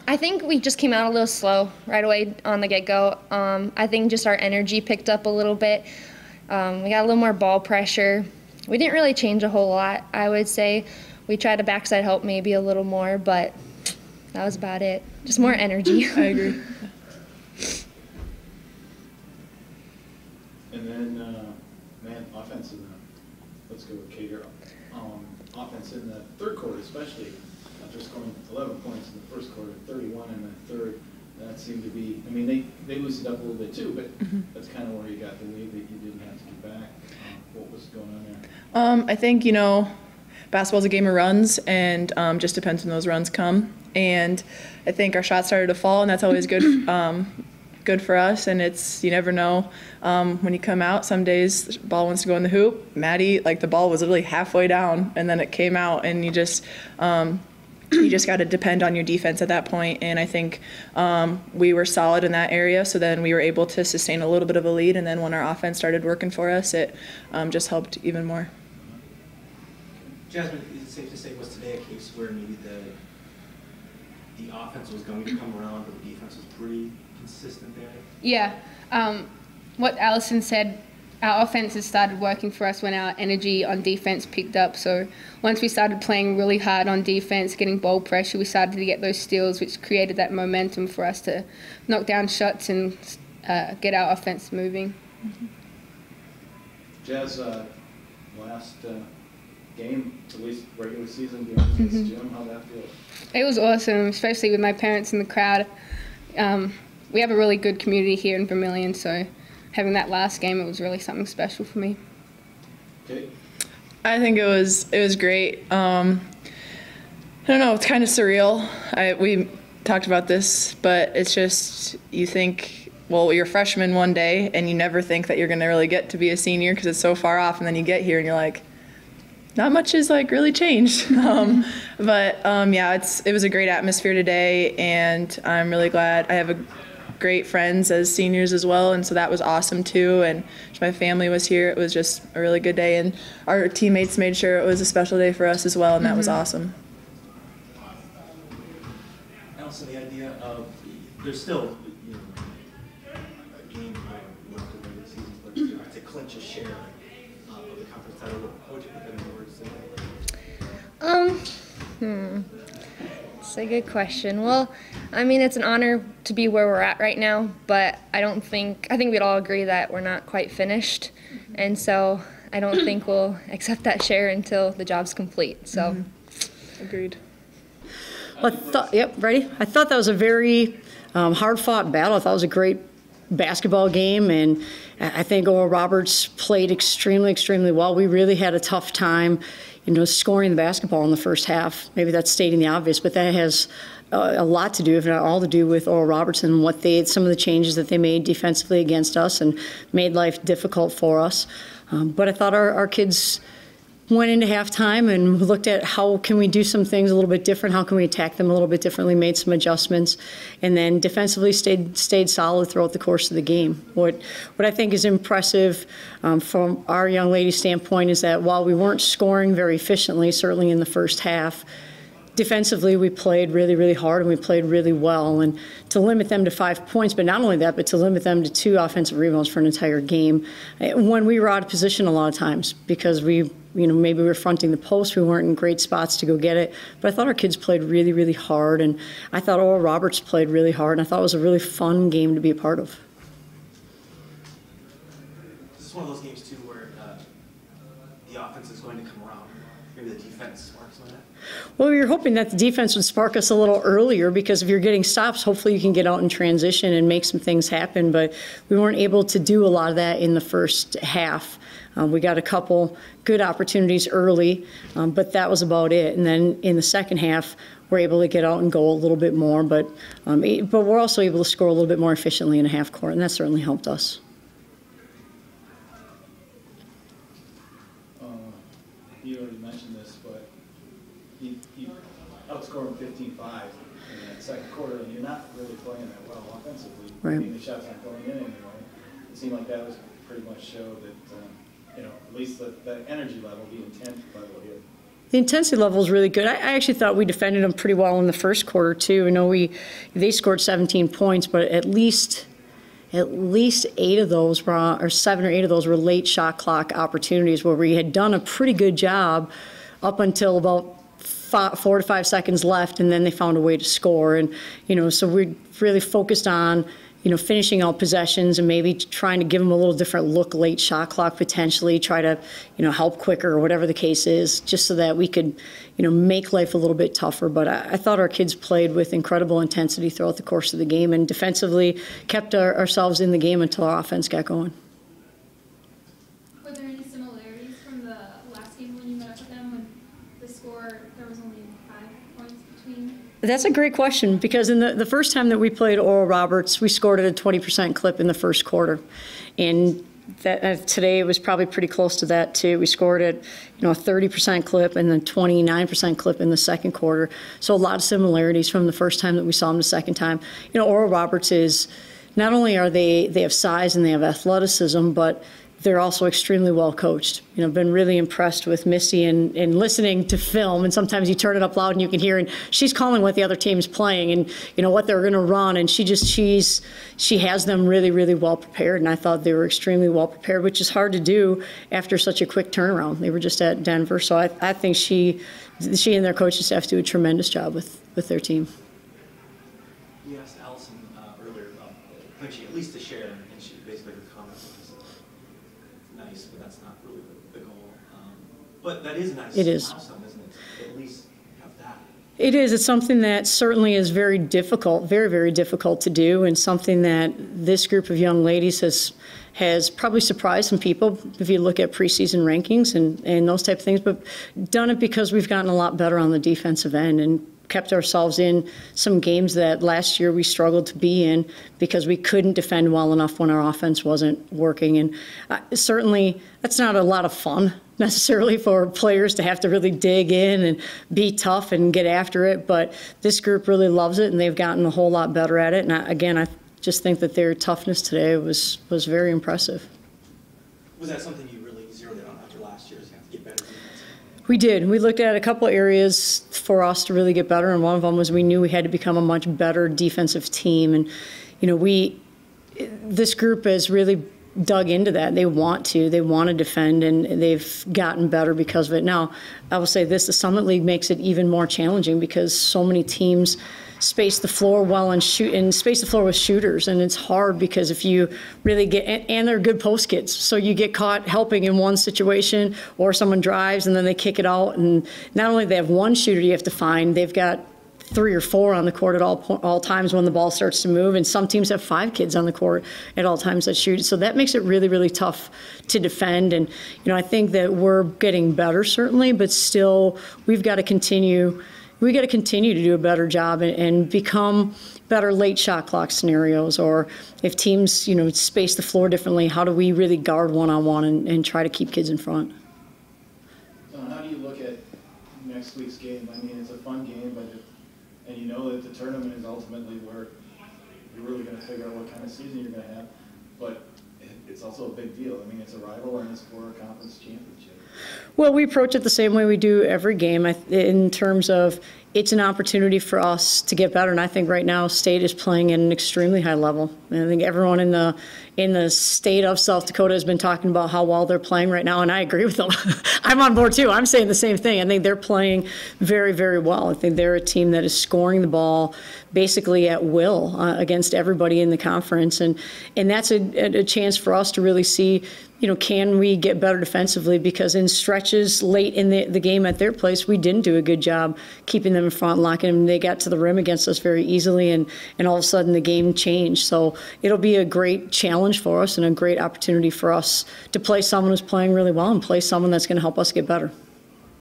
I think we just came out a little slow right away on the get-go. I think just our energy picked up a little bit. We got a little more ball pressure. We didn't really change a whole lot, I would say. We tried to backside help maybe a little more, but that was about it. Just more energy. I agree. And then, man, offense in the, let's go with Cater. Offense in the third quarter especially, after scoring 11 points in the first quarter, 31 in the third, that seemed to be, I mean, they loosened up a little bit too, but that's kind of where you got the lead that you didn't have to get back. What was going on there? I think, you know, basketball's a game of runs, and just depends when those runs come. And I think our shots started to fall, and that's always good. Good for us, and it's, you never know when you come out. Some days the ball wants to go in the hoop. Maddie, like, the ball was literally halfway down, and then it came out, and you just got to depend on your defense at that point. And I think we were solid in that area, so then we were able to sustain a little bit of a lead, and then when our offense started working for us, it just helped even more. Jasmine, is it safe to say, was today a case where maybe the offense was going to come around, but the defense was pretty consistent there? Yeah. What Allison said, our offense has started working for us when our energy on defense picked up. So once we started playing really hard on defense, getting ball pressure, we started to get those steals, which created that momentum for us to knock down shots and get our offense moving. Jazz, last game, at least regular season game against Jim, how'd that feel? It was awesome, especially with my parents in the crowd. We have a really good community here in Vermilion, so having that last game, it was really something special for me. Okay. I think it was great. I don't know, it's kind of surreal. We talked about this, but it's just, you think, well, you're a freshman one day, and you never think that you're going to really get to be a senior because it's so far off, and then you get here and you're like, not much has like really changed. But yeah, it was a great atmosphere today, and I'm really glad. I have great friends as seniors as well, and so that was awesome too. And my family was here. It was just a really good day, and our teammates made sure it was a special day for us as well, and that was awesome. Also, the idea of there's still, you know, a game left in the regular season, but to clinch a share of the conference title, how would you put that into words today? It's a good question. Well, I mean, it's an honor to be where we're at right now, but I think we'd all agree that we're not quite finished, and so I don't think we'll accept that share until the job's complete. So, Agreed. Yep, ready? I thought that was a very hard-fought battle. I thought it was a great basketball game, and I think Oral Roberts played extremely, extremely well. We really had a tough time, you know, scoring the basketball in the first half. Maybe that's stating the obvious, but that has a lot to do, if not all to do, with Oral Roberts and some of the changes that they made defensively against us and made life difficult for us. But I thought our kids went into halftime and looked at how can we do some things a little bit different, how can we attack them a little bit differently, made some adjustments, and then defensively stayed solid throughout the course of the game. What I think is impressive from our young lady's standpoint is that while we weren't scoring very efficiently, certainly in the first half, defensively we played really, really hard and we played really well. And to limit them to 5 points, but not only that, but to limit them to 2 offensive rebounds for an entire game, when we were out of position a lot of times because maybe we were fronting the post, we weren't in great spots to go get it. But I thought our kids played really, really hard, and I thought Oral Roberts played really hard, and I thought it was a really fun game to be a part of. This is one of those games, too, where the offense is going to come around. Maybe the defense sparks on that. Well, we were hoping that the defense would spark us a little earlier because if you're getting stops, hopefully you can get out in transition and make some things happen. But we weren't able to do a lot of that in the first half. We got a couple good opportunities early, but that was about it. And then in the second half, we're able to get out and go a little bit more. But we're also able to score a little bit more efficiently in a half court, and that certainly helped us. You already mentioned this, but you outscored them 15-5 in that second quarter, and you're not really playing that well offensively. Right. I mean, the shots aren't going in anyway. It seemed like that was pretty much showed that, at least the energy level, the intent level here The intensity level is really good. I actually thought we defended them pretty well in the first quarter too. I know they scored 17 points, but at least 8 of those were, or 7 or 8 of those were late shot clock opportunities where we had done a pretty good job up until about 4 to 5 seconds left, and then they found a way to score. And so we really focused on finishing out possessions and maybe trying to give them a little different look late shot clock potentially, try to, help quicker or whatever the case is, just so that we could, make life a little bit tougher. But I thought our kids played with incredible intensity throughout the course of the game and defensively kept ourselves in the game until our offense got going. Were there any similarities from the last game when you met up with them, when the score, there was only 5 points between? That's a great question, because in the first time that we played Oral Roberts, we scored at a 20% clip in the first quarter. And today it was probably pretty close to that too. We scored at a 30% clip and then 29% clip in the second quarter. So a lot of similarities from the first time that we saw them the second time. Oral Roberts is, not only are they have size and they have athleticism, but they're also extremely well coached. I've been really impressed with Misty and listening to film, and sometimes you turn it up loud and you can hear, and she's calling what the other team's playing and what they're going to run, and she has them really, really well prepared, and I thought they were extremely well prepared, which is hard to do after such a quick turnaround. They were just at Denver, so I think she and their coaching staff do a tremendous job with their team. You asked Allison earlier about clinching at least a share, and she basically her comment was nice, but that's not really the goal. But that is a nice milestone, isn't it? At least have that. It is. It's something that certainly is very difficult, very, very difficult to do, and something that this group of young ladies has probably surprised some people if you look at preseason rankings and those type of things, but done it because we've gotten a lot better on the defensive end and kept ourselves in some games that last year we struggled to be in because we couldn't defend well enough when our offense wasn't working. And certainly that's not a lot of fun necessarily for players to have to really dig in and be tough and get after it. But this group really loves it, and they've gotten a whole lot better at it. And I just think that their toughness today was very impressive. Was that something you really zeroed in on after last year's? You have to get better defensively? We did. We looked at a couple of areas for us to really get better, and one of them was we knew we had to become a much better defensive team. And this group has really dug into that. They want to defend, and they've gotten better because of it. Now, I will say this: the Summit League makes it even more challenging because so many teams space the floor well and space the floor with shooters, and it's hard because if you really get, and they're good post kids, so you get caught helping in one situation, or someone drives and then they kick it out, and not only they have one shooter you have to find, they've got 3 or 4 on the court at all times when the ball starts to move, and some teams have 5 kids on the court at all times that shoot. So that makes it really, really tough to defend. And I think that we're getting better certainly, but still we've got to continue. We got to continue to do a better job and become better late shot clock scenarios, or if teams, space the floor differently, how do we really guard one-on-one and try to keep kids in front? How do you look at next week's game? I mean, it's a fun game, and you know that the tournament is ultimately where you're really going to figure out what kind of season you're going to have, but it's also a big deal. I mean, it's a rival and it's for a conference championship. Well, we approach it the same way we do every game in terms of it's an opportunity for us to get better. And I think right now State is playing at an extremely high level. And I think everyone in the state of South Dakota has been talking about how well they're playing right now, and I agree with them. I'm on board too. I'm saying the same thing. I think they're playing very, very well. I think they're a team that is scoring the ball basically at will against everybody in the conference. And that's a chance for us to really see, can we get better defensively? Because in stretches late in the game at their place, we didn't do a good job keeping them in front, locking them. They got to the rim against us very easily, and all of a sudden the game changed. So it'll be a great challenge for us and a great opportunity for us to play someone who's playing really well and play someone that's going to help us get better.